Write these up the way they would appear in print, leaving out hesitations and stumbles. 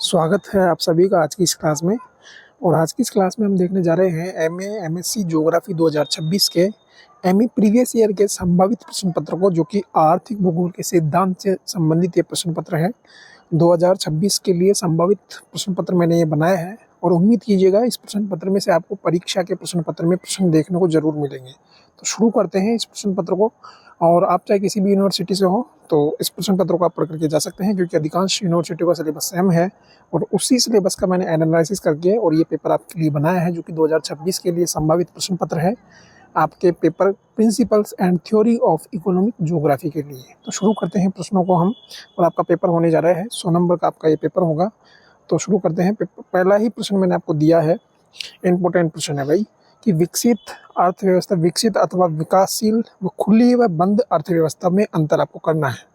स्वागत है आप सभी का आज की इस क्लास में। और आज की इस क्लास में हम देखने जा रहे हैं एमएससी ज्योग्राफी 2026 के एमई प्रीवियस ईयर के संभावित प्रश्न पत्र को, जो कि आर्थिक भूगोल के सिद्धांत से संबंधित ये प्रश्न पत्र है। 2026 के लिए संभावित प्रश्न पत्र मैंने ये बनाया है और उम्मीद कीजिएगा इस प्रश्न पत्र में से आपको परीक्षा के प्रश्न पत्र में प्रश्न देखने को जरूर मिलेंगे। तो शुरू करते हैं इस प्रश्न पत्र को। और आप चाहे किसी भी यूनिवर्सिटी से हो तो इस प्रश्न पत्र को आप पढ़ करके जा सकते हैं, क्योंकि अधिकांश यूनिवर्सिटियों का सिलेबस सेम है और उसी सिलेबस का मैंने एनालिसिस करके और ये पेपर आपके लिए बनाया है, जो कि 2026 के लिए संभावित प्रश्न पत्र है आपके paper principles and theory of economic geography के लिए। तो शुरू करते हैं प्रश्नों को हम, और आपका पेपर होने जा रहा है 100 नंबर का आपका ये पेपर होगा। तो शुरू करते हैं। पहला ही प्रश्न मैंने आपको दिया है, इम्पोर्टेंट प्रश्न है भाई, कि विकसित अर्थव्यवस्था, विकसित अथवा विकासशील व खुली व बंद अर्थव्यवस्था में अंतर आपको करना है।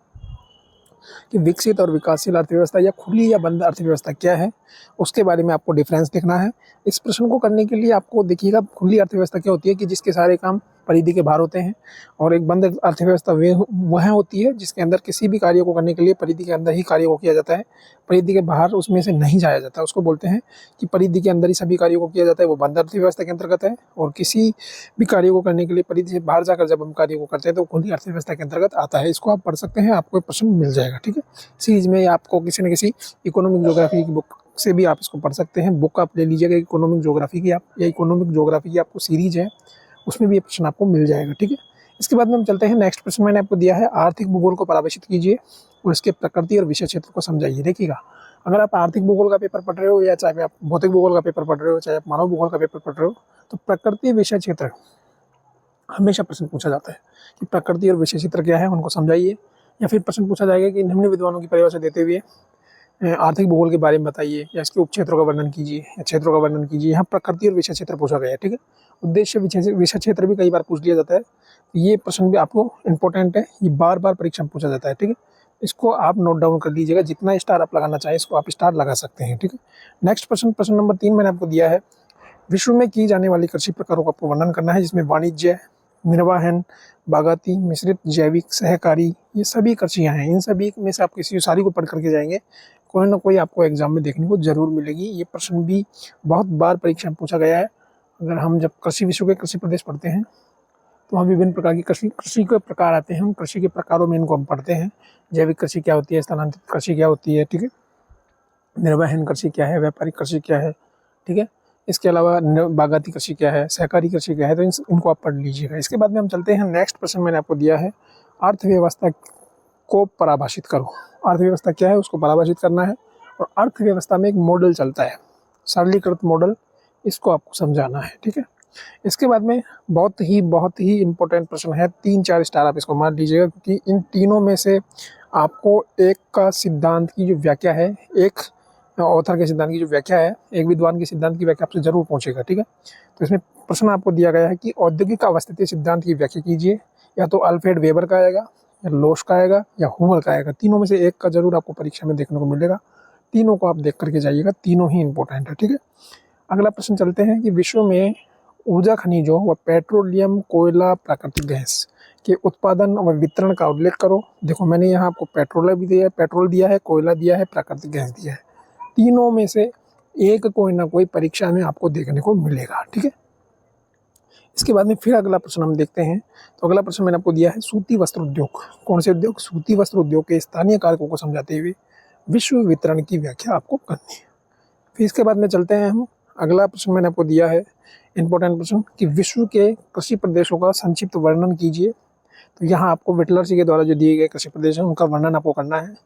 कि विकसित और विकासशील अर्थव्यवस्था या खुली या बंद अर्थव्यवस्था क्या है, उसके बारे में आपको डिफरेंस देखना है। इस प्रश्न को करने के लिए आपको देखिएगा, खुली अर्थव्यवस्था क्या होती है कि जिसके सारे काम परिधि के बाहर होते हैं, और एक बंद अर्थव्यवस्था वह होती है जिसके अंदर किसी भी कार्य को करने के लिए परिधि के अंदर ही कार्य को किया जाता है, परिधि के बाहर उसमें से नहीं जाया जाता। उसको बोलते हैं कि परिधि के अंदर ही सभी कार्यों को किया जाता है, वो बंद अर्थव्यवस्था के अंतर्गत है। और किसी भी कार्य को करने के लिए परिधि से बाहर जाकर जब हम कार्य को करते हैं तो खुली अर्थव्यवस्था के अंतर्गत आता है। इसको आप पढ़ सकते हैं, आपको प्रश्न मिल जाएगा। ठीक है, सीरीज में आपको किसी न किसी इकोनॉमिक ज्योग्राफी की बुक से भी आप इसको पढ़ सकते हैं। बुक आप ले लीजिएगा इकोनॉमिक ज्योग्राफी की, आप या इकोनॉमिक ज्योग्राफी की आपको सीरीज है, उसमें भी ये प्रश्न आपको मिल जाएगा। ठीक है, इसके बाद में हम चलते हैं। नेक्स्ट प्रश्न मैंने आपको दिया है, आर्थिक भूगोल को परिभाषित कीजिए और इसके प्रकृति और विषय क्षेत्र को समझाइए। देखिएगा, अगर आप आर्थिक भूगोल का पेपर पढ़ रहे हो या चाहे आप भौतिक भूगोल का पेपर पढ़ रहे हो, चाहे आप मानव भूगोल का पेपर पढ़ रहे हो, तो प्रकृति विषय क्षेत्र हमेशा प्रश्न पूछा जाता है कि प्रकृति और विषय क्षेत्र क्या है, उनको समझाइए। या फिर प्रश्न पूछा जाएगा कि निम्न विद्वानों की परिभाषा देते हुए आर्थिक भूगोल के बारे में बताइए, या इसके उपक्षेत्रों का वर्णन कीजिए या क्षेत्रों का वर्णन कीजिए। यहाँ प्रकृति और विषय क्षेत्र पूछा गया है। ठीक है, उद्देश्य विषय क्षेत्र भी कई बार पूछ लिया जाता है। ये प्रश्न भी आपको इंपॉर्टेंट है, ये बार बार परीक्षा में पूछा जाता है। ठीक है, इसको आप नोट डाउन कर लीजिएगा, जितना स्टार आप लगाना चाहें इसको आप स्टार लगा सकते हैं। ठीक है, नेक्स्ट प्रश्न, प्रश्न नंबर 3 मैंने आपको दिया है, विश्व में की जाने वाली कृषि प्रकारों का आपको वर्णन करना है, जिसमें वाणिज्य, निर्वाहन, बागाती, मिश्रित, जैविक, सहकारी, ये सभी कृषियाँ हैं। इन सभी में से आप किसी सारी को पढ़ करके जाएंगे, कोई ना कोई आपको एग्जाम में देखने को जरूर मिलेगी। ये प्रश्न भी बहुत बार परीक्षा में पूछा गया है। अगर हम जब कृषि विश्व के कृषि प्रदेश पढ़ते हैं तो वहाँ विभिन्न प्रकार की कृषि के प्रकार आते हैं। हम कृषि के प्रकारों में इनको हम पढ़ते हैं। जैविक कृषि क्या होती है, स्थानांतरित कृषि क्या होती है, ठीक है, निर्वाहन कृषि क्या है, व्यापारिक कृषि क्या है, ठीक है, इसके अलावा बागाती कृषि क्या है, सहकारी कृषि क्या है, तो इनको आप पढ़ लीजिएगा। इसके बाद में हम चलते हैं। नेक्स्ट प्रश्न मैंने आपको दिया है, अर्थव्यवस्था को परिभाषित करो। अर्थव्यवस्था क्या है उसको परिभाषित करना है, और अर्थव्यवस्था में एक मॉडल चलता है, सरलीकृत मॉडल, इसको आपको समझाना है। ठीक है, इसके बाद में बहुत ही इंपॉर्टेंट प्रश्न है, 3-4 स्टार आप इसको मार लीजिएगा, क्योंकि इन तीनों में से आपको एक का सिद्धांत की जो व्याख्या है, एक ऑथर के सिद्धांत की जो व्याख्या है, एक विद्वान के सिद्धांत की व्याख्या आपसे जरूर पहुंचेगा। ठीक है, तो इसमें प्रश्न आपको दिया गया है कि औद्योगिक अवस्थिति सिद्धांत की व्याख्या कीजिए। या तो अल्फ्रेड वेबर का आएगा, या लोश का आएगा, या हुमर का आएगा। तीनों में से एक का जरूर आपको परीक्षा में देखने को मिलेगा। तीनों को आप देख करके जाइएगा, तीनों ही इंपॉर्टेंट है। ठीक है, अगला प्रश्न चलते हैं कि विश्व में ऊर्जा खनिजों व पेट्रोलियम, कोयला, प्राकृतिक गैस के उत्पादन व वितरण का उल्लेख करो। देखो, मैंने यहाँ आपको पेट्रोल दिया है, कोयला दिया है, प्राकृतिक गैस दिया है। तीनों में से एक कोई ना कोई परीक्षा में आपको देखने को मिलेगा। ठीक है, इसके बाद में फिर अगला प्रश्न हम देखते हैं। तो अगला प्रश्न मैंने आपको दिया है, सूती वस्त्र उद्योग। कौन से उद्योग? सूती वस्त्र उद्योग के स्थानीय कारकों को समझाते हुए विश्व वितरण की व्याख्या आपको करनी है। फिर इसके बाद में चलते हैं हम, अगला प्रश्न मैंने आपको दिया है इंपॉर्टेंट प्रश्न, कि विश्व के कृषि प्रदेशों का संक्षिप्त वर्णन कीजिए। तो यहाँ आपको विटलर जी के द्वारा जो दिए गए कृषि प्रदेश हैं उनका वर्णन आपको करना है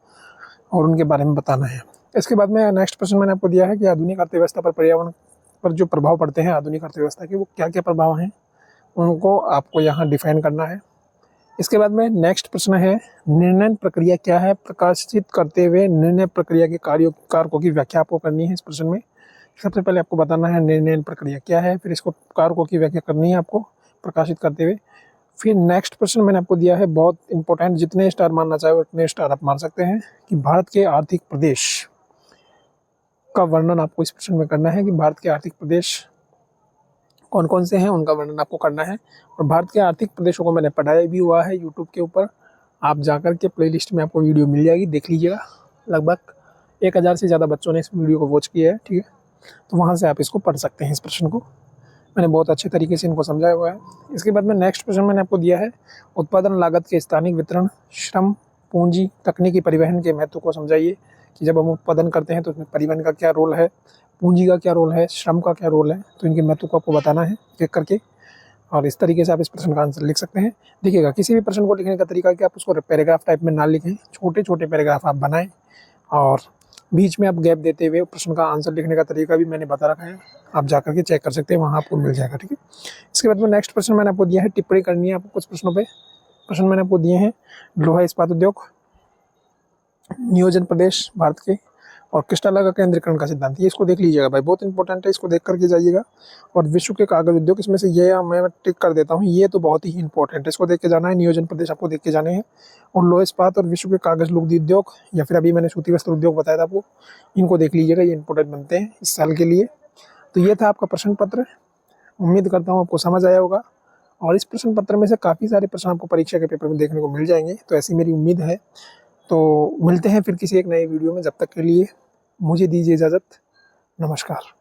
और उनके बारे में बताना है। इसके बाद में नेक्स्ट प्रश्न मैंने आपको दिया है कि आधुनिक अर्थव्यवस्था पर पर्यावरण पर जो प्रभाव पड़ते हैं आधुनिक अर्थव्यवस्था के, वो क्या क्या प्रभाव हैं, उनको आपको यहाँ डिफाइन करना है। इसके बाद में नेक्स्ट प्रश्न है, निर्णय प्रक्रिया क्या है, प्रकाशित करते हुए निर्णय प्रक्रिया के कारकों की व्याख्या आपको करनी है। इस प्रश्न में सबसे पहले आपको बताना है निर्णय प्रक्रिया क्या है, फिर इसको कारकों की व्याख्या करनी है आपको प्रकाशित करते हुए। फिर नेक्स्ट प्रश्न मैंने आपको दिया है बहुत इंपॉर्टेंट, जितने स्टार मारना चाहे उतने स्टार आप मार सकते हैं, कि भारत के आर्थिक प्रदेश का वर्णन आपको इस प्रश्न में करना है, कि भारत के आर्थिक प्रदेश कौन कौन से हैं उनका वर्णन आपको करना है। और भारत के आर्थिक प्रदेशों को मैंने पढ़ाया भी हुआ है यूट्यूब के ऊपर, आप जाकर के प्लेलिस्ट में आपको वीडियो मिल जाएगी, देख लीजिएगा। लगभग 1000 से ज़्यादा बच्चों ने इस वीडियो को वॉच किया है, ठीक है। तो वहाँ से आप इसको पढ़ सकते हैं। इस प्रश्न को मैंने बहुत अच्छे तरीके से इनको समझाया हुआ है। इसके बाद में नेक्स्ट प्रश्न मैंने आपको दिया है, उत्पादन लागत के स्थानिक वितरण, श्रम, पूंजी, तकनीकी परिवहन के महत्व को समझाइए कि जब हम उत्पादन करते हैं तो उसमें परिवहन का क्या रोल है, पूंजी का क्या रोल है, श्रम का क्या रोल है, तो इनके महत्व को आपको बताना है एक करके। और इस तरीके से आप इस प्रश्न का आंसर लिख सकते हैं। देखिएगा, किसी भी प्रश्न को लिखने का तरीका कि आप उसको पैराग्राफ टाइप में ना लिखें, छोटे छोटे पैराग्राफ आप बनाएं और बीच में आप गैप देते हुए प्रश्न का आंसर लिखने का तरीका भी मैंने बता रखा है, आप जाकर के चेक कर सकते हैं, वहाँ आपको मिल जाएगा, ठीक है। इसके बाद में नेक्स्ट प्रश्न मैंने आपको दिया है, टिप्पणी करनी है आपको कुछ प्रश्नों पे। प्रश्न मैंने आपको दिए हैं, लोहा इस्पात उद्योग, नियोजन प्रदेश भारत के, और क्रिस्टल का केंद्रीकरण का सिद्धांत, ये इसको देख लीजिएगा भाई, बहुत इंपॉर्टेंट है, इसको देख करके जाइएगा। और विश्व के कागज उद्योग, इसमें से ये मैं टिक कर देता हूँ, ये तो बहुत ही इंपॉर्टेंट है, इसको देख के जाना है। नियोजन प्रदेश आपको देख के जाने हैं। और लोहा इस्पात और विश्व के कागज लुगदी उद्योग, या फिर अभी मैंने सूती वस्त्र उद्योग बताया था आपको, इनको देख लीजिएगा, ये इंपॉर्टेंट बनते हैं इस साल के लिए। तो ये था आपका प्रश्न पत्र, उम्मीद करता हूँ आपको समझ आया होगा। और इस प्रश्न पत्र में से काफ़ी सारे प्रश्न आपको परीक्षा के पेपर में देखने को मिल जाएंगे, तो ऐसी मेरी उम्मीद है। तो मिलते हैं फिर किसी एक नए वीडियो में, जब तक के लिए मुझे दीजिए इजाज़त। नमस्कार।